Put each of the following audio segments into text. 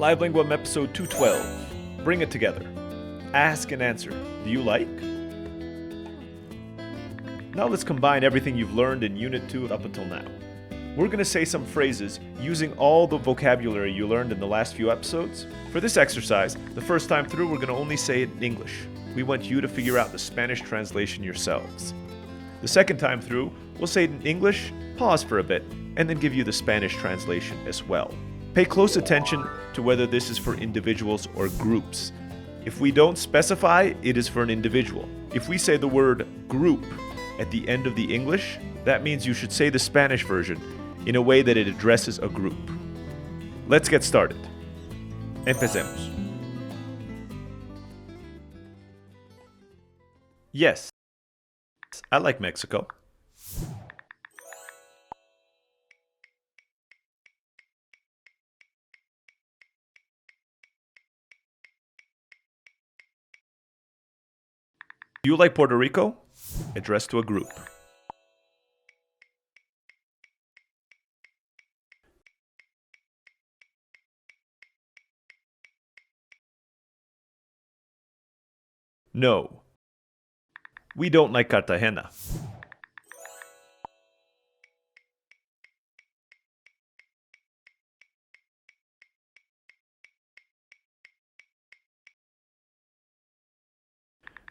Live Lingua episode 212. Bring it together. Ask and answer. Do you like? Now let's combine everything you've learned in Unit 2 up until now. We're going to say some phrases using all the vocabulary you learned in the last few episodes. For this exercise, the first time through we're going to only say it in English. We want you to figure out the Spanish translation yourselves. The second time through, we'll say it in English, pause for a bit, and then give you the Spanish translation as well. Pay close attention to whether this is for individuals or groups. If we don't specify, it is for an individual. If we say the word group at the end of the English, that means you should say the Spanish version in a way that it addresses a group. Let's get started. Empecemos. Yes, I like Mexico. Do you like Puerto Rico? Addressed to a group. No. We don't like Cartagena.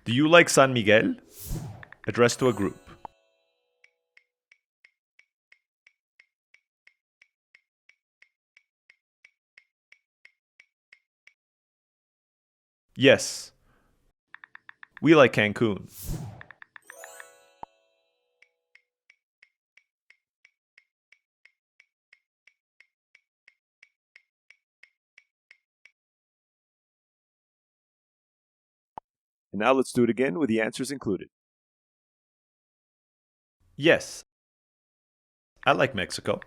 Do you like San Miguel? Addressed to a group. Yes. We like Cancun. And now let's do it again with the answers included. Yes, I like Mexico.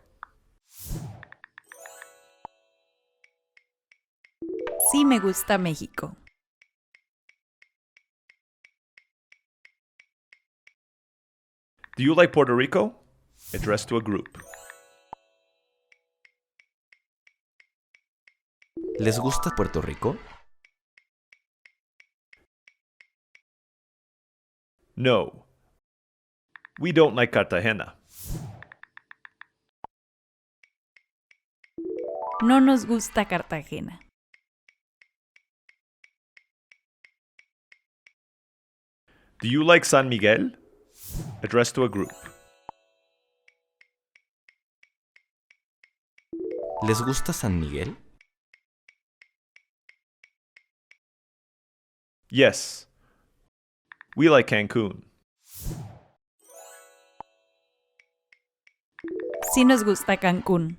Sí me gusta México. Do you like Puerto Rico? Addressed to a group. ¿Les gusta Puerto Rico? No. We don't like Cartagena. No nos gusta Cartagena. Do you like San Miguel? Addressed to a group. ¿Les gusta San Miguel? Yes. We like Cancun. Sí nos gusta Cancún.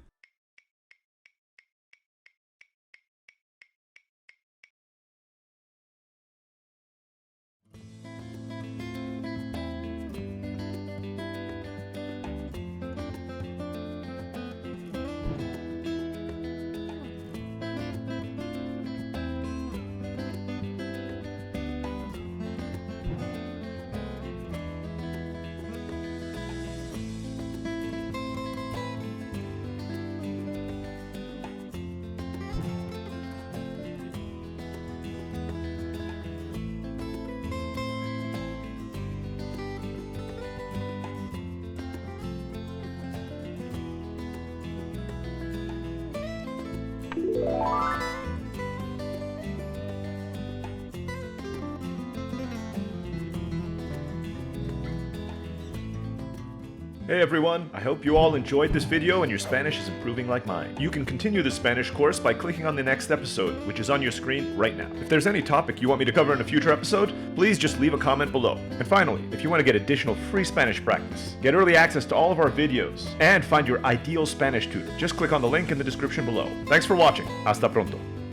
Hey everyone, I hope you all enjoyed this video and your Spanish is improving like mine. You can continue the Spanish course by clicking on the next episode, which is on your screen right now. If there's any topic you want me to cover in a future episode, please just leave a comment below. And finally, if you want to get additional free Spanish practice, get early access to all of our videos, and find your ideal Spanish tutor, just click on the link in the description below. Thanks for watching. Hasta pronto.